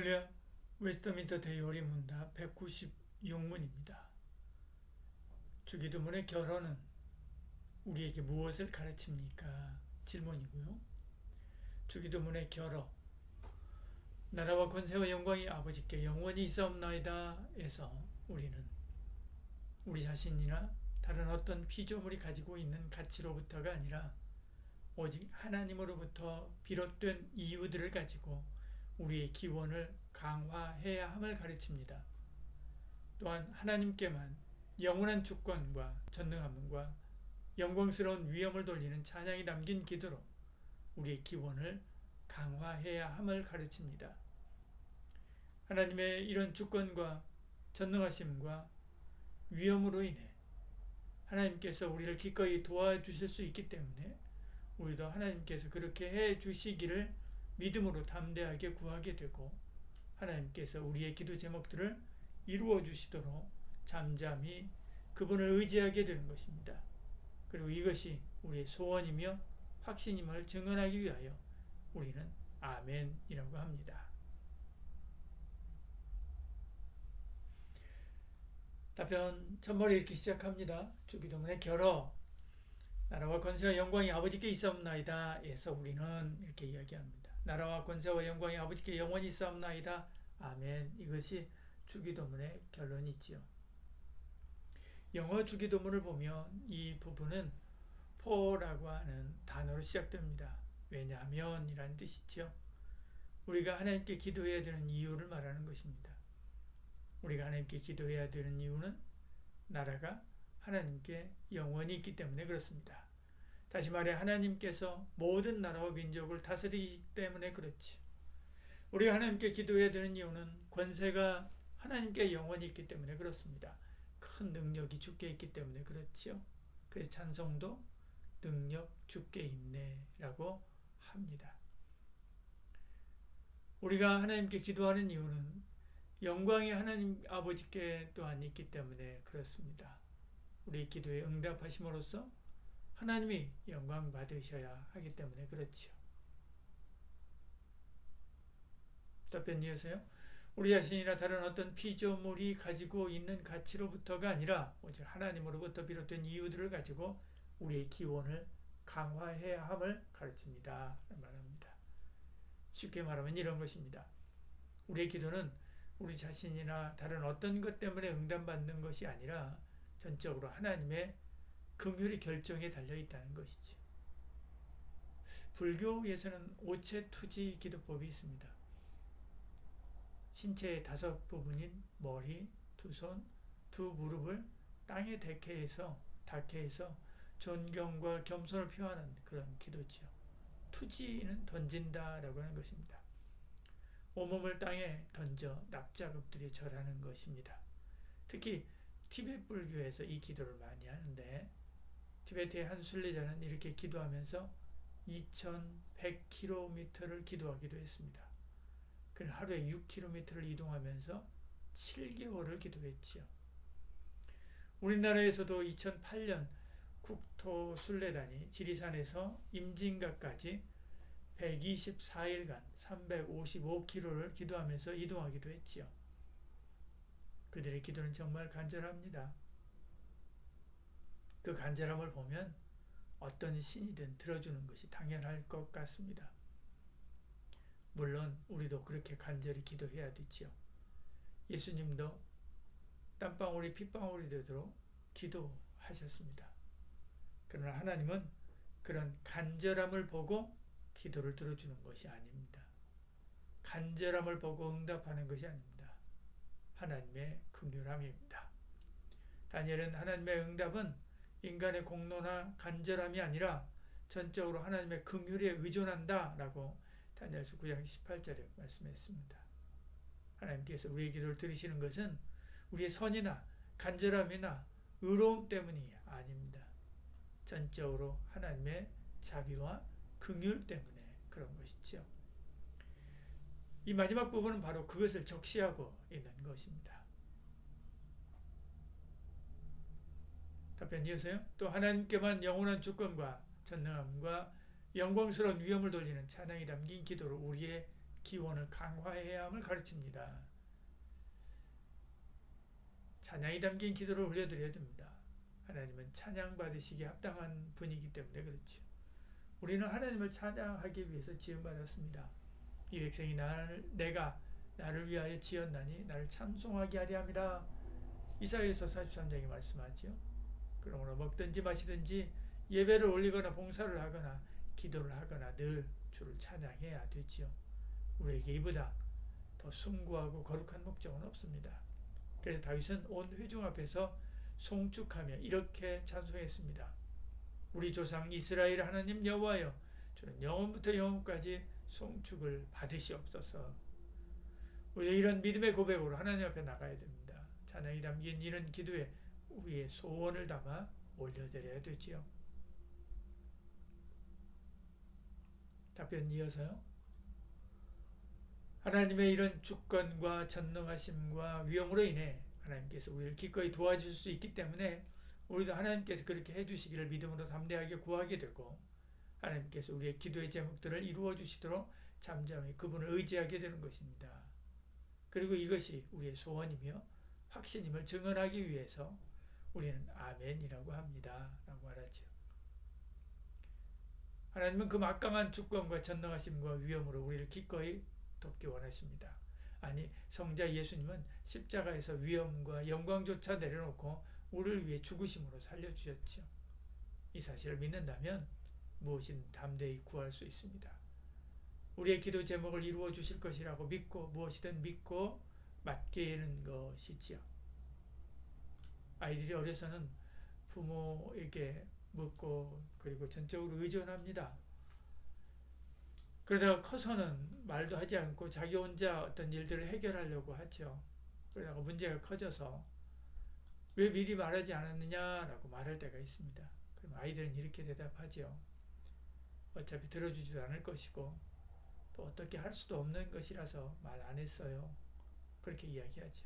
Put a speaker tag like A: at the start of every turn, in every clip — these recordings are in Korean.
A: 할렐루야. 웨스트민스터 대요리 문답 196문입니다. 주기도문의 결혼은 우리에게 무엇을 가르칩니까? 질문이고요. 주기도문의 결어, 나라와 권세와 영광이 아버지께 영원히 있사옵나이다 에서 우리는 우리 자신이나 다른 어떤 피조물이 가지고 있는 가치로부터가 아니라 오직 하나님으로부터 비롯된 이유들을 가지고 우리의 기원을 강화해야 함을 가르칩니다. 또한 하나님께만 영원한 주권과 전능함과 영광스러운 위엄을 돌리는 찬양이 담긴 기도로 우리의 기원을 강화해야 함을 가르칩니다. 하나님의 이런 주권과 전능하심과 위엄으로 인해 하나님께서 우리를 기꺼이 도와주실 수 있기 때문에 우리도 하나님께서 그렇게 해 주시기를 믿음으로 담대하게 구하게 되고 하나님께서 우리의 기도 제목들을 이루어 주시도록 잠잠히 그분을 의지하게 되는 것입니다. 그리고 이것이 우리의 소원이며 확신임을 증언하기 위하여 우리는 아멘이라고 합니다. 답변 첫머리 이렇게 시작합니다. 주기도문의 결어, 나라와 권세와 영광이 아버지께 있사옵나이다 에서 우리는 이렇게 이야기합니다. 나라와 권세와 영광이 아버지께 영원히 있사옵나이다. 아멘. 이것이 주기도문의 결론이지요. 영어 주기도문을 보면 이 부분은 for라고 하는 단어로 시작됩니다. 왜냐하면 이라는 뜻이지요. 우리가 하나님께 기도해야 되는 이유를 말하는 것입니다. 우리가 하나님께 기도해야 되는 이유는 나라가 하나님께 영원히 있기 때문에 그렇습니다. 다시 말해 하나님께서 모든 나라와 민족을 다스리기 때문에 그렇지. 우리가 하나님께 기도해야 되는 이유는 권세가 하나님께 영원히 있기 때문에 그렇습니다. 큰 능력이 주께 있기 때문에 그렇지요. 그래서 찬송도 능력 주께 있네라고 합니다. 우리가 하나님께 기도하는 이유는 영광이 하나님 아버지께 또한 있기 때문에 그렇습니다. 우리 기도에 응답하심으로써 하나님이 영광 받으셔야 하기 때문에 그렇지요. 답변 이어서요. 우리 자신이나 다른 어떤 피조물이 가지고 있는 가치로부터가 아니라 오직 하나님으로부터 비롯된 이유들을 가지고 우리의 기원을 강화해야 함을 가르칩니다. 말합니다. 쉽게 말하면 이런 것입니다. 우리의 기도는 우리 자신이나 다른 어떤 것 때문에 응답받는 것이 아니라 전적으로 하나님의 긍휼의 결정에 달려 있다는 것이죠. 불교에서는 오체투지 기도법이 있습니다. 신체의 5부분인 머리, 2손, 2무릎을 땅에 닿게 해서 존경과 겸손을 표하는 그런 기도지요. 투지는 던진다라고 하는 것입니다. 온몸을 땅에 던져 납작엎드려 절하는 것입니다. 특히 티베트 불교에서 이 기도를 많이 하는데 티베트의 한 순례자는 이렇게 기도하면서 2100km를 기도하기도 했습니다. 그는 하루에 6km를 이동하면서 7개월을 기도했지요. 우리나라에서도 2008년 국토순례단이 지리산에서 임진각까지 124일간 355km를 기도하면서 이동하기도 했지요. 그들의 기도는 정말 간절합니다. 그 간절함을 보면 어떤 신이든 들어주는 것이 당연할 것 같습니다. 물론 우리도 그렇게 간절히 기도해야 되지요. 예수님도 땀방울이 핏방울이 되도록 기도하셨습니다. 그러나 하나님은 그런 간절함을 보고 기도를 들어주는 것이 아닙니다. 간절함을 보고 응답하는 것이 아닙니다. 하나님의 긍휼함입니다. 다니엘은 하나님의 응답은 인간의 공로나 간절함이 아니라 전적으로 하나님의 긍휼에 의존한다 라고 다니엘서 9장 18절에 말씀했습니다. 하나님께서 우리의 기도를 들으시는 것은 우리의 선이나 간절함이나 의로움 때문이 아닙니다. 전적으로 하나님의 자비와 긍휼 때문에 그런 것이죠. 이 마지막 부분은 바로 그것을 적시하고 있는 것입니다. 답변 이어서요. 또 하나님께만 영원한 주권과 전능함과 영광스러운 위엄을 돌리는 찬양이 담긴 기도로 우리의 기원을 강화해야 함을 가르칩니다. 찬양이 담긴 기도를 올려드려야 됩니다. 하나님은 찬양 받으시기에 합당한 분이기 때문에 그렇죠. 우리는 하나님을 찬양하기 위해서 지음받았습니다. 이 백성이 내가 나를 위하여 지었나니 나를 찬송하게 하려 함이라. 이사야서 43장에 말씀하죠. 그러므로 먹든지 마시든지 예배를 올리거나 봉사를 하거나 기도를 하거나 늘 주를 찬양해야 되지요. 우리에게 이보다 더 숭고하고 거룩한 목적은 없습니다. 그래서 다윗은 온 회중 앞에서 송축하며 이렇게 찬송했습니다. 우리 조상 이스라엘 하나님 여호와여, 저는 영원부터 영원까지 송축을 받으시옵소서. 우리 이런 믿음의 고백으로 하나님 앞에 나가야 됩니다. 찬양이 담긴 이런 기도에 우리의 소원을 담아 올려드려야 되지요. 답변 이어서요. 하나님의 이런 주권과 전능하심과 위엄으로 인해 하나님께서 우리를 기꺼이 도와줄 수 있기 때문에 우리도 하나님께서 그렇게 해주시기를 믿음으로 담대하게 구하게 되고, 하나님께서 우리의 기도의 제목들을 이루어 주시도록 잠잠히 그분을 의지하게 되는 것입니다. 그리고 이것이 우리의 소원이며 확신임을 증언하기 위해서 우리는 아멘이라고 합니다. 라고 말하죠. 하나님은 그 막강한 주권과 전능하심과 위엄으로 우리를 기꺼이 돕기 원하십니다. 아니, 성자 예수님은 십자가에서 위엄과 영광조차 내려놓고 우리를 위해 죽으심으로 살려주셨죠. 이 사실을 믿는다면 무엇이든 담대히 구할 수 있습니다. 우리의 기도 제목을 이루어 주실 것이라고 믿고 무엇이든 믿고 맡기는 것이지요. 아이들이 어려서는 부모에게 묻고 그리고 전적으로 의존합니다. 그러다가 커서는 말도 하지 않고 자기 혼자 어떤 일들을 해결하려고 하죠. 그러다가 문제가 커져서 왜 미리 말하지 않았느냐라고 말할 때가 있습니다. 그럼 아이들은 이렇게 대답하죠. 어차피 들어주지도 않을 것이고 또 어떻게 할 수도 없는 것이라서 말 안 했어요. 그렇게 이야기하죠.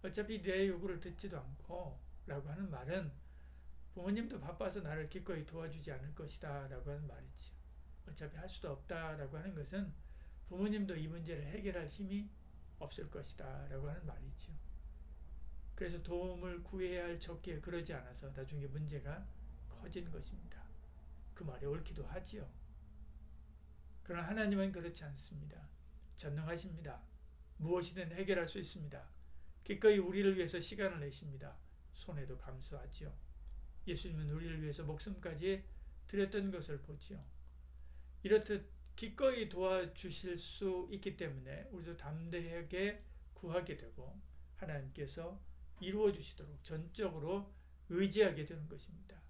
A: 어차피 내 요구를 듣지도 않고 라고 하는 말은 부모님도 바빠서 나를 기꺼이 도와주지 않을 것이다 라고 하는 말이죠. 어차피 할 수도 없다 라고 하는 것은 부모님도 이 문제를 해결할 힘이 없을 것이다 라고 하는 말이죠. 그래서 도움을 구해야 할 적기에 그러지 않아서 나중에 문제가 커지는 것입니다. 그 말이 옳기도 하지요. 그러나 하나님은 그렇지 않습니다. 전능하십니다. 무엇이든 해결할 수 있습니다. 기꺼이 우리를 위해서 시간을 내십니다. 손해도 감수하지요. 예수님은 우리를 위해서 목숨까지 드렸던 것을 보지요. 이렇듯 기꺼이 도와주실 수 있기 때문에 우리도 담대하게 구하게 되고 하나님께서 이루어 주시도록 전적으로 의지하게 되는 것입니다.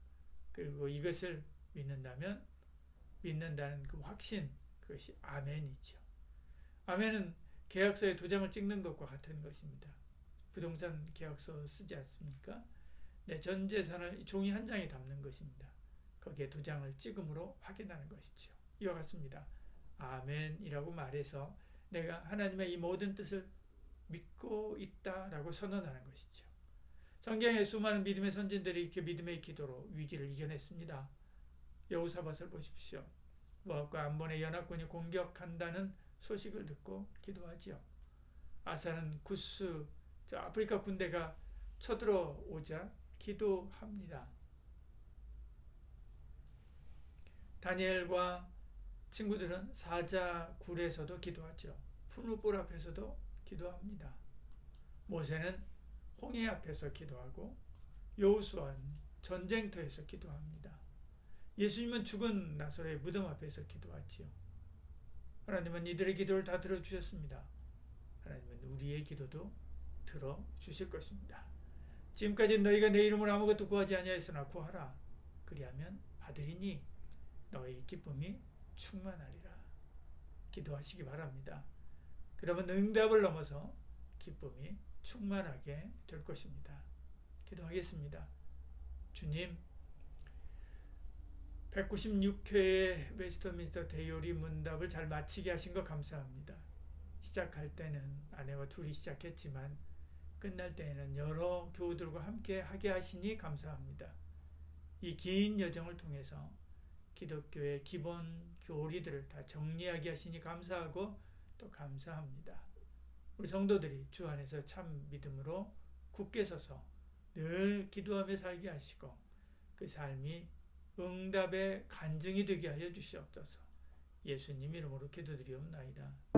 A: 그리고 이것을 믿는다는 그 확신, 그것이 아멘이죠. 아멘은 계약서에 도장을 찍는 것과 같은 것입니다. 부동산 계약서 쓰지 않습니까? 내 전 재산을 종이 한 장에 담는 것입니다. 거기에 도장을 찍음으로 확인하는 것이죠. 이와 같습니다. 아멘이라고 말해서 내가 하나님의 이 모든 뜻을 믿고 있다라고 선언하는 것이죠. 성경의 수많은 믿음의 선진들이 이렇게 믿음의 기도로 위기를 이겨냈습니다. 여호사밧을 보십시오. 모압과 암몬의 연합군이 공격한다는 소식을 듣고 기도하지요. 아사는 구스, 아프리카 군대가 쳐들어오자 기도합니다. 다니엘과 친구들은 사자굴에서도 기도하죠. 푸누볼 앞에서도 기도합니다. 모세는 홍해 앞에서 기도하고 여호수아는 전쟁터에서 기도합니다. 예수님은 죽은 나사로의 무덤 앞에서 기도하지요. 하나님은 이들의 기도를 다 들어주셨습니다. 하나님은 우리의 기도도 들어주실 것입니다. 지금까지 너희가 내 이름으로 아무것도 구하지 아니하였으나 구하라. 그리하면 받으리니 너희 기쁨이 충만하리라. 기도하시기 바랍니다. 그러면 응답을 넘어서 기쁨이 충만하게 될 것입니다. 기도하겠습니다. 주님, 196회의 웨스트민스터 대요리 문답을 잘 마치게 하신 것 감사합니다. 시작할 때는 아내와 둘이 시작했지만 끝날 때에는 여러 교우들과 함께 하게 하시니 감사합니다. 이 긴 여정을 통해서 기독교의 기본 교리들을 다 정리하게 하시니 감사하고 또 감사합니다. 우리 성도들이 주 안에서 참 믿음으로 굳게 서서 늘 기도하며 살게 하시고 그 삶이 응답의 간증이 되게 하여 주시옵소서. 예수님 이름으로 기도드리옵나이다.